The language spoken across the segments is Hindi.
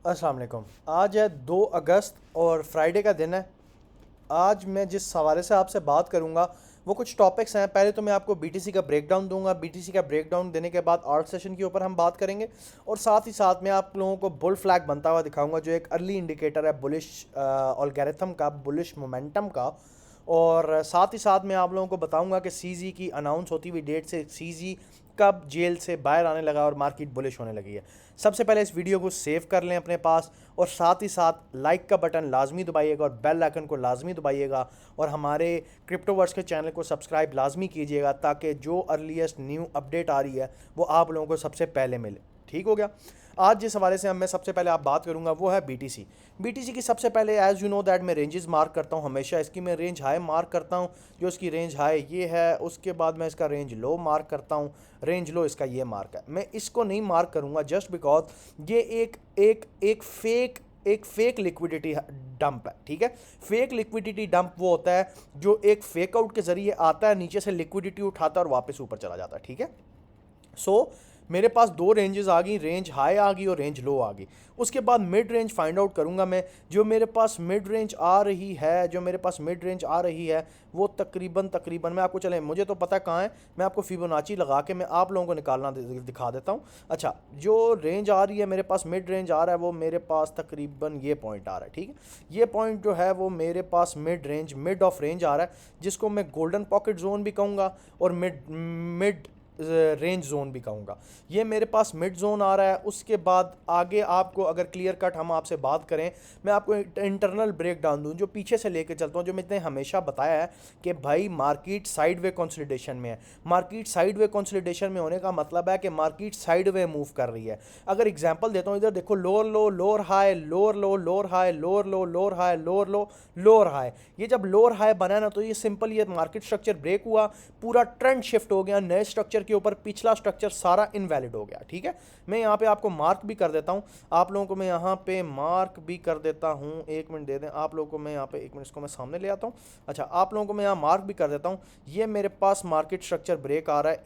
अस्सलाम वालेकुम। आज है 2 अगस्त और फ्राइडे का दिन है। आज मैं जिस हवाले से आपसे बात करूंगा वो कुछ टॉपिक्स हैं। पहले तो मैं आपको बीटीसी का ब्रेकडाउन दूंगा। बीटीसी का ब्रेकडाउन देने के बाद आर्ट सेशन के ऊपर हम बात करेंगे और साथ ही साथ मैं आप लोगों को बुल फ्लैग बनता हुआ दिखाऊंगा, जो एक अर्ली इंडिकेटर है बुलिश ऑलगैरिथम का, बुलिश मोमेंटम का। और साथ ही साथ मैं आप लोगों को बताऊंगा कि सीजी की अनाउंस होती हुई डेट से सीजी कब जेल से बाहर आने लगा और मार्केट बुलिश होने लगी है। सबसे पहले इस वीडियो को सेव कर लें अपने पास और साथ ही साथ लाइक का बटन लाजमी दबाइएगा और बेल आइकन को लाजमी दबाइएगा और हमारे क्रिप्टोवर्स के चैनल को सब्सक्राइब लाजमी कीजिएगा ताकि जो अर्लीस्ट न्यू अपडेट आ रही है वो आप लोगों को सबसे पहले मिले। ठीक हो गया। आज जिस हवाले से मैं सबसे पहले आप बात करूंगा वो है बीटीसी। बीटीसी की सबसे पहले एज यू नो दैट मैं रेंजेस मार्क करता हूं हमेशा। इसकी मैं रेंज हाई मार्क करता हूं, जो इसकी रेंज हाई ये है। उसके बाद मैं इसका रेंज लो मार्क करता हूं, रेंज लो इसका ये मार्क है। मैं इसको नहीं मार्क करूंगा जस्ट बिकॉज ये एक फेक लिक्विडिटी डंप है। ठीक है, फेक लिक्विडिटी डंप वो होता है जो एक फेक आउट के जरिए आता है, नीचे से लिक्विडिटी उठाता है और वापस ऊपर चला जाता है। ठीक है, सो मेरे पास दो रेंजेस आ गई, रेंज हाई आ गई और रेंज लो आ गई। उसके बाद मिड रेंज फाइंड आउट करूंगा मैं। जो मेरे पास मिड रेंज आ रही है, वो तकरीबन मैं आपको, चले मुझे तो पता कहाँ है, मैं आपको फिबोनाची लगा के मैं आप लोगों को निकालना दिखा देता हूँ। अच्छा, जो रेंज आ रही है मेरे पास, मिड रेंज आ रहा है, वो मेरे पास तकरीबन ये पॉइंट आ रहा है। ठीक है, ये पॉइंट जो है वो मेरे पास मिड ऑफ रेंज आ रहा है, जिसको मैं गोल्डन पॉकेट जोन भी कहूँगा और मिड रेंज जोन भी कहूँगा। ये मेरे पास मिड जोन आ रहा है। उसके बाद आगे आपको अगर क्लियर कट हम आपसे बात करें, मैं आपको इंटरनल ब्रेक डाउन दूँ जो पीछे से लेके चलता हूँ, जो मैंने हमेशा बताया है कि भाई मार्केट साइडवे कंसोलिडेशन में है। मार्केट साइडवे कंसोलिडेशन में होने का मतलब है कि मार्केट साइडवे मूव कर रही है। अगर एग्जांपल देता हूँ, इधर देखो, लोअर लो लोअर हाई, लोअर लो लोअर हाई, लोअर लो लोअर हाई, लोअर लो लोअर हाई। ये जब लोअर हाई बना ना, तो ये सिंपल ये मार्केट स्ट्रक्चर ब्रेक हुआ, पूरा ट्रेंड शिफ्ट हो गया नए स्ट्रक्चर के ऊपर, पिछला स्ट्रक्चर सारा इनवैलिड हो गया। ठीक है, मैं यहाँ पे आपको मार्क भी कर देता हूँ, आप लोगों को मैं यहाँ पे मार्क भी कर देता हूँ। एक मिनट दे दें आप लोगों को, मैं यहाँ पे एक मिनट इसको मैं सामने ले आता हूँ। अच्छा, आप लोगों को मैं यहाँ मार्क भी कर देता हूँ। ये मेरे पास मार्केट स्ट्रक्चर ब्रेक आ रहा है,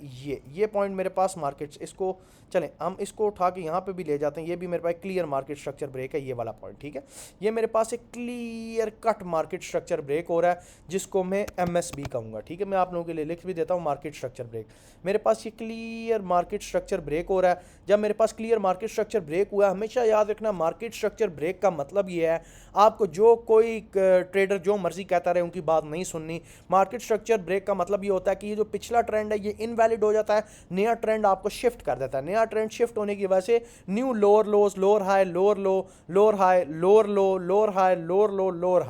ये पॉइंट मेरे पास मार्केट, इसको चलें हम इसको उठा के यहाँ पे भी ले जाते हैं। ये भी मेरे पास क्लियर मार्केट स्ट्रक्चर ब्रेक है, ये वाला पॉइंट। ठीक है, ये मेरे पास एक clear cut market structure break हो रहा है, जिसको मैं एमएसबी कहूँगा। ठीक है, मैं आप लोगों के लिए लिख भी देता हूँ मार्केट स्ट्रक्चर ब्रेक। मेरे पास ये क्लियर मार्केट स्ट्रक्चर ब्रेक हो रहा है। जब मेरे पास क्लियर मार्केट स्ट्रक्चर ब्रेक हुआ है, हमेशा याद रखना मार्केट स्ट्रक्चर ब्रेक का मतलब ये है, आपको जो कोई ट्रेडर जो मर्जी कहता रहे उनकी बात नहीं सुननी। मार्केट स्ट्रक्चर ब्रेक का मतलब ये होता है कि ये जो पिछला ट्रेंड है ये इनवैलिड हो जाता है, नया ट्रेंड आपको शिफ्ट कर देता है। नया ट्रेंड शिफ्ट होने की वजह से न्यू लोअर लोज, लोअर हाई, लोअर लो, लोअर हाई, लोअर लो, लोअर हाई, लोअर लो, लोअर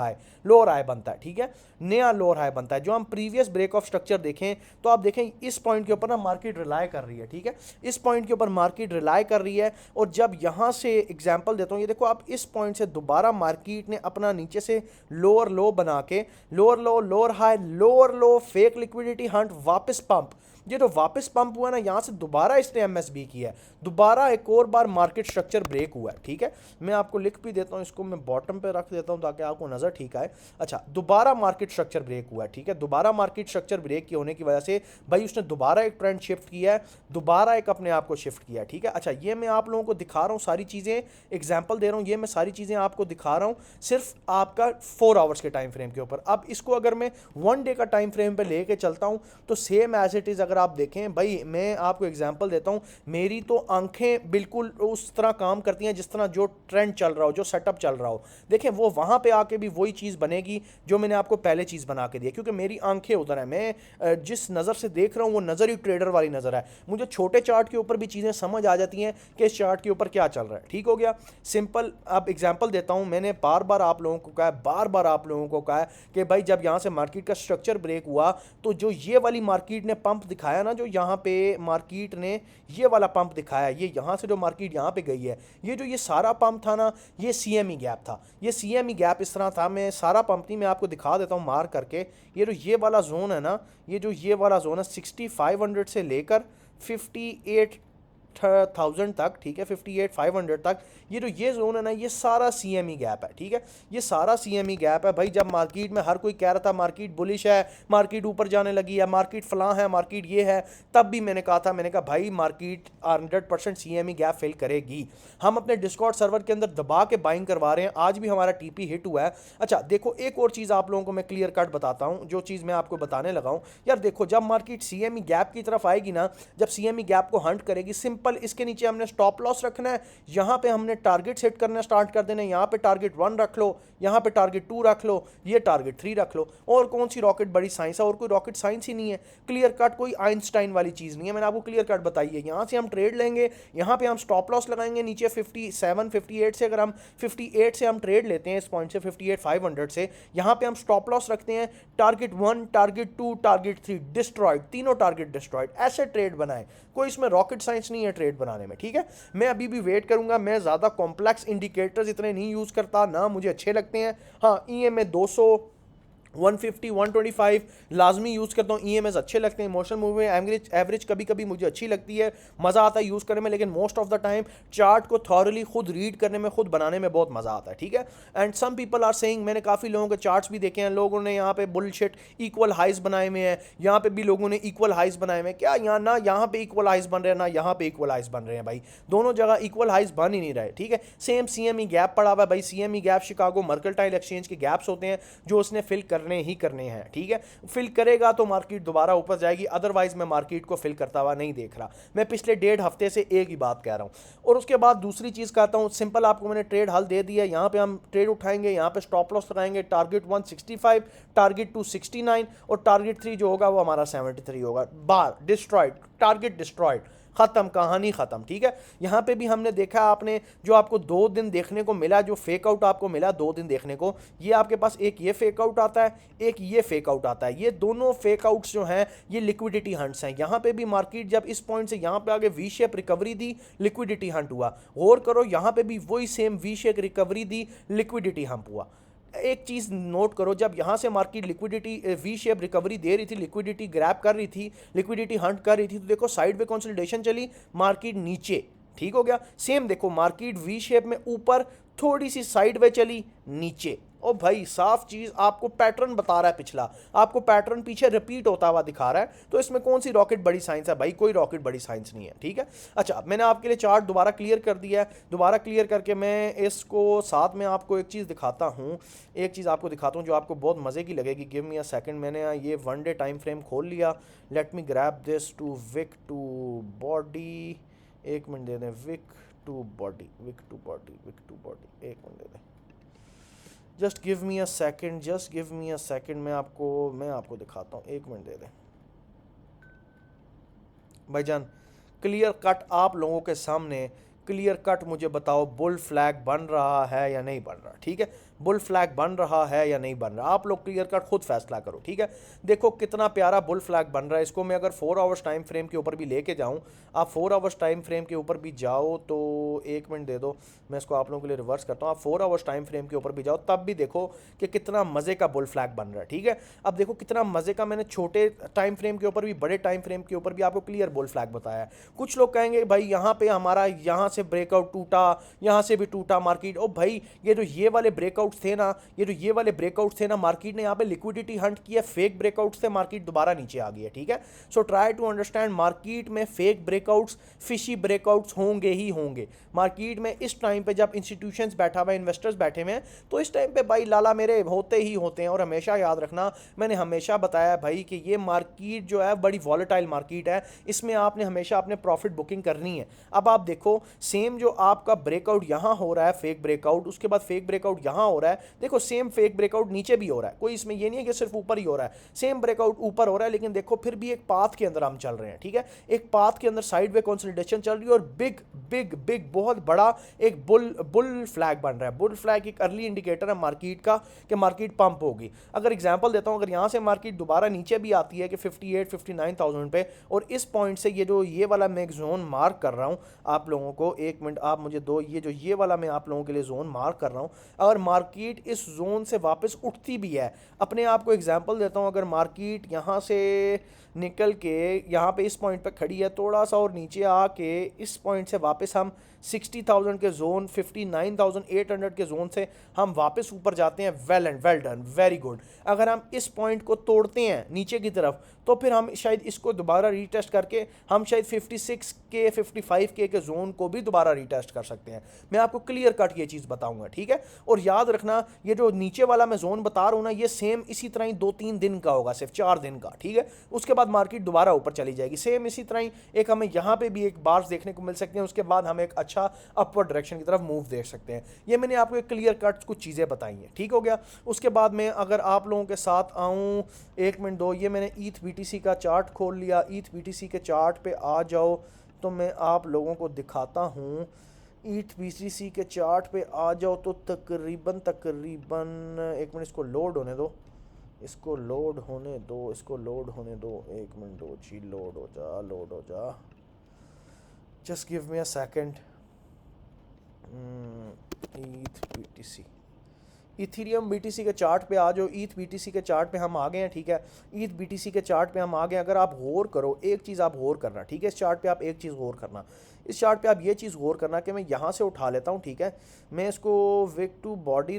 हाई बनता है। ठीक है, नया लोअर हाई बनता है। जो हम प्रीवियस ब्रेक ऑफ स्ट्रक्चर देखें तो आप देखें इस पॉइंट के ऊपर ना मार्केट रिलाई कर रही है। ठीक है, इस पॉइंट के ऊपर मार्केट रिलाई कर रही है। और जब यहां से एग्जांपल देता हूं, ये देखो, आप इस पॉइंट से दोबारा मार्केट ने अपना नीचे से लोअर लो बना के, लोअर लो, लोअर हाई, लोअर लो, फेक लिक्विडिटी हंट, वापस पंप, ये जो वापस पंप हुआ ना, यहां से दोबारा इसने एमएसबी किया है, दोबारा एक और बार मार्केट स्ट्रक्चर ब्रेक हुआ है। ठीक है, मैं आपको लिख भी देता हूं, इसको मैं बॉटम पे रख देता हूं ताकि आपको नजर ठीक आए। अच्छा, दोबारा मार्केट स्ट्रक्चर ब्रेक हुआ है। ठीक है, दोबारा मार्केट स्ट्रक्चर ब्रेक होने की वजह से भाई उसने दोबारा एक ट्रेंड शिफ्ट किया है, दोबारा एक अपने आप को शिफ्ट किया है। ठीक है, अच्छा, ये मैं आप लोगों को दिखा रहा हूं सारी चीजें, एग्जाम्पल दे रहा हूं, ये मैं सारी चीजें आपको दिखा रहा हूं सिर्फ आपका 4 आवर्स के टाइम फ्रेम के ऊपर। अब इसको अगर मैं 1 डे का टाइम फ्रेम पे लेके चलता हूं तो सेम एज इट इज, अगर आप देखें भाई, मैं आपको एग्जांपल देता हूं, मेरी तो आंखें बिल्कुल उस तरह काम करती हैं जिस तरह जो ट्रेंड चल रहा हो, जो सेटअप चल रहा हो। देखें, वो वहां पे आके भी वही चीज बनेगी जो मैंने आपको पहले चीज बना के दी, क्योंकि मेरी आंखें उधर है। मैं जिस नजर से देख रहा हूं वो नजर ही ट्रेडर वाली नजर है। मुझे छोटे चार्ट के ऊपर भी चीजें समझ आ जाती हैं कि इस चार्ट के ऊपर क्या चल रहा है। ठीक हो गया, सिंपल। अब एग्जांपल देता हूं, मैंने बार बार आप लोगों को कहा है, बार बार आप लोगों को कहा है कि भाई जब यहां से मार्केट का स्ट्रक्चर ब्रेक हुआ तो जो ये वाली मार्केट ने पंप दिखाया ना, जो यहां पे मार्केट ने ये वाला पंप दिखाया, ये यहां से जो मार्केट यहां पे गई है, ये जो ये सारा पंप था ना, ये सीएमई गैप था। ये सीएमई गैप इस तरह था, मैं सारा पंप नहीं, मैं आपको दिखा देता हूं मार्क करके। ये जो ये वाला जोन है ना, ये जो ये वाला जोन है 6500 से लेकर 58 58,000 तक, ठीक है, 58,500 तक, ये जोन है ना, ये सारा CME गैप है, ठीक है, ये सारा CME गैप है भाई। जब मार्केट में हर कोई कह रहा था मार्केट बुलिश है, मार्केट ऊपर जाने लगी है, मार्केट फलां है, मार्केट ये है, तब भी मैंने कहा था, मैंने कहा भाई मार्केट 100% CME गैप फिल करेगी। हम अपने डिस्कॉर्ड सर्वर के अंदर दबा के बाइंग करवा रहे हैं, आज भी हमारा TP हिट हुआ है। अच्छा देखो, एक और चीज़ आप लोगों को मैं क्लियर कट बताता हूँ, जो चीज़ मैं आपको बताने लगा हूँ यार। देखो, जब मार्केट CME गैप की तरफ आएगी ना, जब CME गैप को हंट करेगी, सिंपल इसके नीचे हमने स्टॉप लॉस रखना है, यहाँ पे हमने टारगेट सेट करना स्टार्ट कर देना है। यहाँ पे टारगेट 1 रख लो, यहाँ पे टारगेट 2 रख लो, ये टारगेट 3 रख लो। और कौन सी रॉकेट बड़ी साइंस है, और कोई रॉकेट साइंस ही नहीं है, क्लियर कट, कोई आइंस्टाइन वाली चीज़ नहीं है, मैंने आपको क्लियर कट बताई है। यहाँ से हम ट्रेड लेंगे, यहाँ पे हम स्टॉप लॉस लगाएंगे नीचे 57 58 से, अगर हम 58 से हम ट्रेड लेते हैं, इस पॉइंट से 58,500 से, यहाँ पे हम स्टॉप लॉस रखते हैं, टारगेट 1 टारगेट 2 टारगेट 3 डिस्ट्रॉयड, तीनों टारगेट डिस्ट्रॉयड, ऐसे ट्रेड बनाए। कोई इसमें रॉकेट साइंस नहीं है ट्रेड बनाने में, ठीक है। मैं अभी भी वेट करूंगा, मैं ज़्यादा कॉम्प्लेक्स इंडिकेटर्स इतने नहीं यूज़ करता, ना मुझे अच्छे लगते हैं। हाँ, EMA 200 150 125 लाजमी यूज़ करता हूँ, EMS अच्छे लगते हैं। इमोशनल मूवमेंट एवरेज कभी कभी मुझे अच्छी लगती है, मज़ा आता है यूज़ करने में, लेकिन most of the time chart को थॉरली खुद रीड करने में, खुद बनाने में बहुत मज़ा आता है, ठीक है। And some people are saying, मैंने काफ़ी लोगों के चार्ट्स भी देखे हैं, लोगों ने यहाँ पे बुलशिट इक्वल हाइज बनाए हुए हैं, यहाँ पे भी लोगों ने इक्वल हाइज बनाए हुए हैं। क्या यहाँ ना यहाँ पे इक्वल हाइज बन रहे हैं, ना यहाँ पे इक्वल हाइज बन रहे हैं भाई, दोनों जगह इक्वल हाइज बन ही नहीं रहे, ठीक है। सेम CME गैप पड़ा हुआ है भाई, CME gap Chicago mercantile exchange के गैप्स होते हैं जो उसने फिल करने ही करने हैं, ठीक है। फिल करेगा तो मार्केट दोबारा ऊपर जाएगी, अदरवाइज मैं मार्केट को फिल करता हुआ नहीं देख रहा। मैं पिछले 1.5 हफ्ते से एक ही बात कह रहा हूं। और उसके बाद दूसरी चीज कहता हूं, सिंपल आपको मैंने ट्रेड हल दे दिया। यहां पे हम ट्रेड उठाएंगे, यहां पे स्टॉप लॉस लगाएंगे, टारगेट 165, टारगेट 269 और टारगेट 3 जो होगा वो हमारा 73 होगा। बार डिस्ट्रॉयड, टारगेट डिस्ट्रॉयड, खत्म, कहानी खत्म, ठीक है। यहां पे भी हमने देखा, आपने जो आपको 2 दिन देखने को मिला, जो फेक आउट आपको मिला 2 दिन देखने को, ये आपके पास एक ये फेक आउट आता है, एक ये फेक आउट आता है। ये दोनों फेक आउट्स जो हैं ये लिक्विडिटी हंट्स हैं। यहां पे भी मार्केट जब इस पॉइंट से यहां पे आगे वी शेप रिकवरी दी, लिक्विडिटी हंट हुआ। गौर करो, यहां पे भी वही सेम वी शेप रिकवरी दी, लिक्विडिटी हंप हुआ। एक चीज़ नोट करो, जब यहाँ से market liquidity V shape recovery दे रही थी, लिक्विडिटी ग्रैब कर रही थी, लिक्विडिटी हंट कर रही थी, तो देखो साइड पे कंसोलिडेशन चली, मार्केट नीचे, ठीक हो गया। सेम देखो, मार्केट वी शेप में ऊपर, थोड़ी सी साइड वे चली, नीचे। ओ भाई, साफ चीज आपको पैटर्न बता रहा है, पिछला आपको पैटर्न पीछे रिपीट होता हुआ दिखा रहा है। तो इसमें कौन सी रॉकेट बड़ी साइंस है भाई, कोई रॉकेट बड़ी साइंस नहीं है, ठीक है। अच्छा, मैंने आपके लिए चार्ट दोबारा क्लियर कर दिया है। दोबारा क्लियर करके मैं इसको साथ में आपको एक चीज़ दिखाता हूँ, एक चीज़ आपको दिखाता हूँ जो आपको बहुत मज़े की लगेगी। गिव मी अ सेकंड, मैंने ये 1 डे टाइम फ्रेम खोल लिया। Let me grab this to wick to body, एक मिनट दे दें, wick to body, wick to body, wick to body, एक मिनट दे दें, just give me a second, just give me a second, मैं आपको दिखाता हूँ, एक मिनट दे दें भाईजान। क्लियर कट आप लोगों के सामने, क्लियर कट मुझे बताओ, बुल फ्लैग बन रहा है या नहीं बन रहा, ठीक है। बुल फ्लैग बन रहा है या नहीं बन रहा, आप लोग क्लियर कट खुद फैसला करो, ठीक है। देखो कितना प्यारा बुल फ्लैग बन रहा है। इसको मैं अगर 4 आवर्स टाइम फ्रेम के ऊपर भी लेके जाऊं, आप 4 आवर्स टाइम फ्रेम के ऊपर भी जाओ तो, एक मिनट दे दो, मैं इसको आप लोगों के लिए रिवर्स करता हूँ। आप 4 आवर्स टाइम फ्रेम के ऊपर भी जाओ, तब भी देखो कि कितना मज़े का बुल फ्लैग बन रहा है, ठीक है। अब देखो कितना मज़े का, मैंने छोटे टाइम फ्रेम के ऊपर भी, बड़े टाइम फ्रेम के ऊपर भी आपको क्लियर बुल फ्लैग बताया है। कुछ लोग कहेंगे भाई यहाँ पे हमारा यहाँ से ब्रेकआउट टूटा, यहाँ से भी टूटा मार्केट। ओ भाई, ये वाले ब्रेकआउट्स थे ना, ये वाले ब्रेकआउट्स थे ना, मार्केट ने यहाँ पे लिक्विडिटी हंट किया, फेक ब्रेकआउट्स थे, मार्केट दोबारा नीचे आ गई है, ठीक है। So try to understand, market में फेक ब्रेकआउट्स, फिशी ब्रेकआउट्स होंगे ही होंगे। मार्केट में इस टाइम पे जब इंस्टीट्यूशंस बैठा हुआ है, इन्वेस्टर्स बैठे हुए हैं, तो इस टाइम पे भाई लाला मेरे होते ही होते हैं। और हमेशा याद रखना, मैंने हमेशा बताया भाई कि ये मार्केट जो है बड़ी वॉलेटाइल मार्केट है, इसमें आपने हमेशा अपने प्रॉफिट बुकिंग करनी है। अब आप देखो, सेम जो आपका ब्रेकआउट यहाँ हो रहा है, फेक ब्रेकआउट, उसके बाद फेक ब्रेकआउट यहाँ हो रहा है, देखो सेम फेक ब्रेकआउट नीचे भी हो रहा है, कोई इसमें ये नहीं है कि सिर्फ ऊपर ही हो रहा है, सेम ब्रेकआउट ऊपर हो रहा है, लेकिन देखो फिर भी एक पाथ के अंदर हम चल रहे हैं, ठीक है। एक पाथ के अंदर साइड वे कंसोलिडेशन चल रही है, और बिग बिग बिग बहुत बड़ा एक बुल फ्लैग बन रहा है। बुल फ्लैग एक अर्ली इंडिकेटर है मार्केट का कि मार्केट पंप होगी। अगर एग्जांपल देता हूं, अगर यहां से मार्केट दोबारा नीचे भी आती है कि 58 59,000 पे, और इस पॉइंट से ये वाला मैं एक जोन मार्क कर रहा हूं आप लोगों को, एक मिनट आप मुझे दो, ये वाला मैं आप लोगों के लिए जोन मार्क कर रहा हूँ। अगर मार्केट इस जोन से वापस उठती भी है, अपने आप को एग्जांपल देता हूँ, अगर मार्केट यहाँ से निकल के यहाँ पे इस पॉइंट पे खड़ी है, थोड़ा सा और नीचे आके इस पॉइंट से वापस हम 60,000 के जोन, 59,800 के जोन से हम वापस ऊपर जाते हैं, well and well done, very good. अगर हम इस पॉइंट को तोड़ते हैं नीचे की तरफ, तो फिर हम शायद इसको दोबारा रीटेस्ट करके हम शायद 56 के 55 के जोन को भी दोबारा रीटेस्ट कर सकते हैं। मैं आपको क्लियर कट ये चीज़ बताऊंगा, ठीक है। और याद रखना, ये जो नीचे वाला मैं जोन बता रहा हूँ ना, ये सेम इसी तरह ही 2-3 दिन का होगा, सिर्फ 4 दिन का, ठीक है। उसके बाद मार्केट दोबारा ऊपर चली जाएगी, सेम इसी तरह ही एक हमें यहाँ पे भी एक बार्स देखने को मिल सकते हैं। उसके बाद हम एक अच्छा अपवर्ड डायरेक्शन की तरफ मूव देख सकते हैं। ये मैंने आपको एक क्लियर कट कुछ चीज़ें बताई हैं, ठीक हो गया। उसके बाद में अगर आप लोगों के साथ आऊँ, एक मिनट दो, ये मैंने ईथ बीटीसी का चार्ट खोल लिया। ईथ बीटीसी के चार्ट पे आ जाओ तो मैं आप लोगों को दिखाता हूँ। ईथ बीटीसी के चार्ट पे आ जाओ तो तकरीबन एक मिनट, इसको लोड होने दो, इसको लोड होने दो, इसको लोड होने दो, एक मिनट दो जी, लोड हो जा, लोड हो जा, just give me a second. ETH BTC, Ethereum BTC के चार्ट पे आ जाओ। ईथ बीटीसी के चार्ट पे हम आ गए हैं, ठीक है। ईथ बीटीसी के चार्ट पे हम आ गए। अगर आप गौर करो, एक चीज़ आप गौर करना, ठीक है। इस चार्ट पे आप एक चीज़ गौर करना, इस चार्ट पे आप ये चीज़ गौर करना कि मैं यहाँ से उठा लेता हूँ, ठीक है। मैं इसको विक टू बॉडी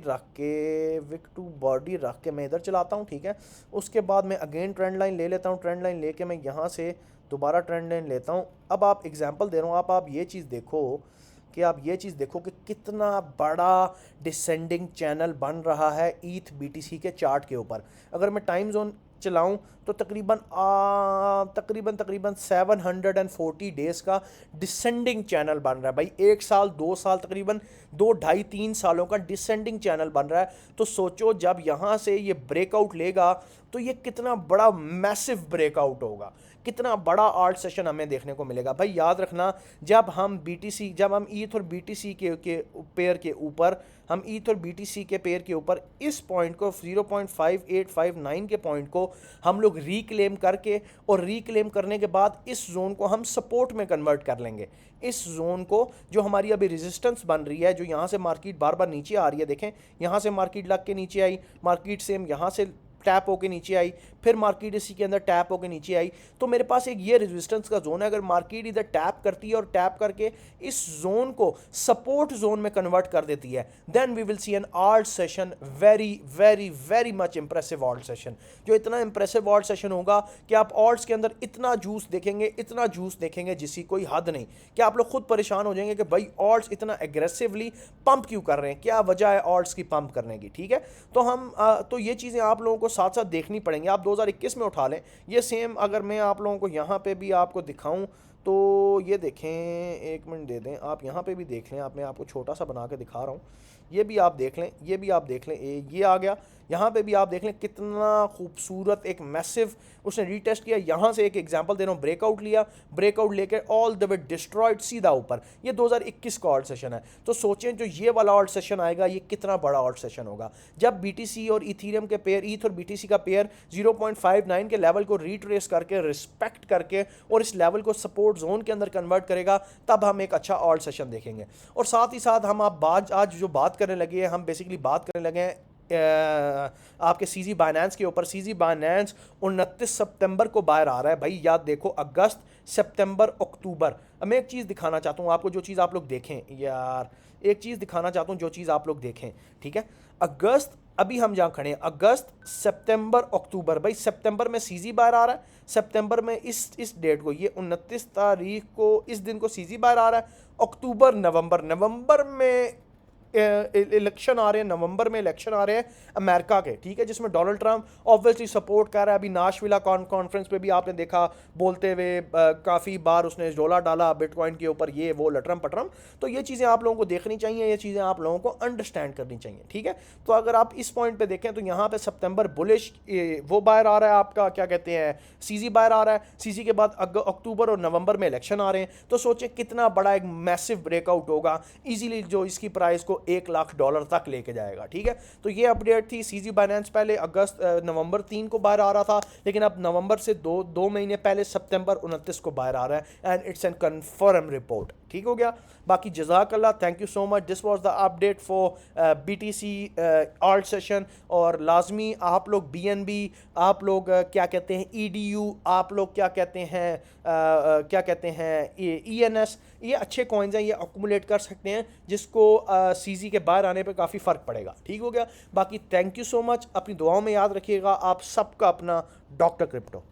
रख के मैं इधर चलाता हूँ, ठीक है। उसके बाद मैं अगेन ट्रेंड लाइन ले लेता हूँ, ट्रेंड लाइन लेके मैं यहाँ से दोबारा ट्रेंड लाइन लेता हूँ। अब आप एग्जाम्पल दे रहा हूँ, आप ये चीज़ देखो कि कितना बड़ा डिसेंडिंग चैनल बन रहा है ईथ बीटीसी के चार्ट के ऊपर। अगर मैं टाइम जोन चलाऊं तो तकरीबन 740 डेज़ का डिसेंडिंग चैनल बन रहा है भाई। 1 साल 2 साल, तकरीबन 2 ढाई 3 सालों का डिसेंडिंग चैनल बन रहा है। तो सोचो जब यहाँ से ये ब्रेकआउट लेगा तो ये कितना बड़ा मैसिव ब्रेकआउट होगा, कितना बड़ा आर्ट सेशन हमें देखने को मिलेगा। भाई याद रखना, जब हम ईथ और बीटीसी के पेयर के ऊपर, हम ईथ और बीटीसी के पेयर के ऊपर इस पॉइंट को 0.5859 के पॉइंट को हम लोग रीक्लेम करके, और रीक्लेम करने के बाद इस जोन को हम सपोर्ट में कन्वर्ट कर लेंगे। इस जोन को जो हमारी अभी रेजिस्टेंस बन रही है, जो यहाँ से मार्केट बार बार नीचे आ रही है, देखें यहाँ से मार्केट लग के नीचे आई, मार्केट सेम यहाँ से टैप होके नीचे आई, फिर मार्केट इसी के अंदर टैप होके नीचे आई। तो मेरे पास एक ये रेजिस्टेंस का जोन है। अगर मार्केट इधर टैप करती है और टैप करके इस जोन को सपोर्ट जोन में कन्वर्ट कर देती है, then we will see an alt session, very very very much impressive alt session. जो इतना इंप्रेसिव आल्ट सेशन होगा कि आप ऑल्ट्स के अंदर इतना जूस देखेंगे जिसकी कोई हद नहीं। क्या आप लोग खुद परेशान हो जाएंगे कि भाई ऑल्ट्स इतना एग्रेसिवली पंप क्यों कर रहे हैं, क्या वजह है ऑल्ट्स की पंप करने की, ठीक है। तो ये चीज़ें आप लोगों को साथ साथ देखनी पड़ेंगी। आप 2021 में उठा लें ये सेम। अगर मैं आप लोगों को यहाँ पे भी आपको दिखाऊं तो ये देखें, एक मिनट दे दें, आप यहाँ पे भी देख लें। मैं आपको छोटा सा बना के दिखा रहा हूँ, ये भी आप देख लें, ये आ गया। यहाँ पे भी आप देख लें कितना खूबसूरत एक मैसिव उसने रीटेस्ट किया। यहाँ से एक एग्जांपल दे रहा हूँ, ब्रेकआउट लिया, ब्रेकआउट लेकर ऑल द वे डिस्ट्रॉयड सीधा ऊपर। ये 2021 का ऑल्ट सेशन है। तो सोचें जो ये वाला ऑल्ट सेशन आएगा ये कितना बड़ा ऑल्ट सेशन होगा, जब बीटीसी और इथीरियम के पेयर, ईथ और बीटीसी का पेयर 0.59 के लेवल को रीट्रेस करके, रिस्पेक्ट करके और इस लेवल को सपोर्ट जोन के अंदर कन्वर्ट करेगा, तब हम एक अच्छा ऑल्ट सेशन देखेंगे। और साथ ही साथ हम आज जो बात करने लगे हैं, हम बेसिकली बात करने लगे हैं आपके सीजी बाइनेंस के ऊपर। सीजी बाइनेंस 29 सितंबर को बाहर आ रहा है भाई। याद देखो, अगस्त, सितंबर, अक्टूबर। अब मैं एक चीज़ दिखाना चाहता हूँ आपको, जो चीज़ आप लोग देखें यार, एक चीज़ दिखाना चाहता हूँ जो चीज़ आप लोग देखें, ठीक है। अगस्त, अभी हम जहाँ खड़े हैं, अगस्त, सितंबर, अक्टूबर। भाई सितंबर में सीजी बाहर आ रहा है, सितंबर में इस डेट को, ये 29 तारीख को, इस दिन को सीजी बाहर आ रहा है। अक्टूबर, नवंबर में इलेक्शन आ रहे हैं, नवंबर में इलेक्शन आ रहे हैं अमेरिका के, ठीक है, जिसमें डोनाल्ड ट्रंप ऑब्वियसली सपोर्ट कर रहा है। अभी नाशविला कॉन्फ्रेंस पे भी आपने देखा बोलते हुए, काफ़ी बार उसने डोला डाला बिटकॉइन के ऊपर, ये वो लटरम पटरम। तो ये चीज़ें आप लोगों को देखनी चाहिए, ये चीज़ें आप लोगों को अंडरस्टैंड करनी चाहिए, ठीक है। तो अगर आप इस पॉइंट पर देखें तो यहाँ पर सितंबर बुलिश वो बाहर आ रहा है, आपका क्या कहते हैं, सीजी बाहर आ रहा है। सीजी के बाद अक्टूबर और नवंबर में इलेक्शन आ रहे हैं। तो सोचें कितना बड़ा एक मैसिव ब्रेकआउट होगा ईजीली, जो इसकी प्राइस को $1 लाख तक लेके जाएगा, ठीक है। तो ये अपडेट थी। सीजी बाइनेंस पहले नवंबर 3 को बाहर आ रहा था, लेकिन अब नवंबर से दो महीने पहले सितंबर 29 को बाहर आ रहा है, and it's an confirm report. ठीक हो गया। बाकी जज़ाकल्लाह, thank you so much. This was the update for BTC alt session. और लाजमी आप लोग BNB, आप लोग क्या कहते हैं EDU, आप लोग क्या कहते हैं क्या कहते हैं ENS, ये अच्छे कॉइन्स हैं, ये अकुमुलेट कर सकते हैं, जिसको CZ के बाहर आने पे काफ़ी फ़र्क पड़ेगा। ठीक हो गया। बाकी थैंक यू सो मच, अपनी दुआओं में याद रखिएगा। आप सबका अपना डॉक्टर क्रिप्टो।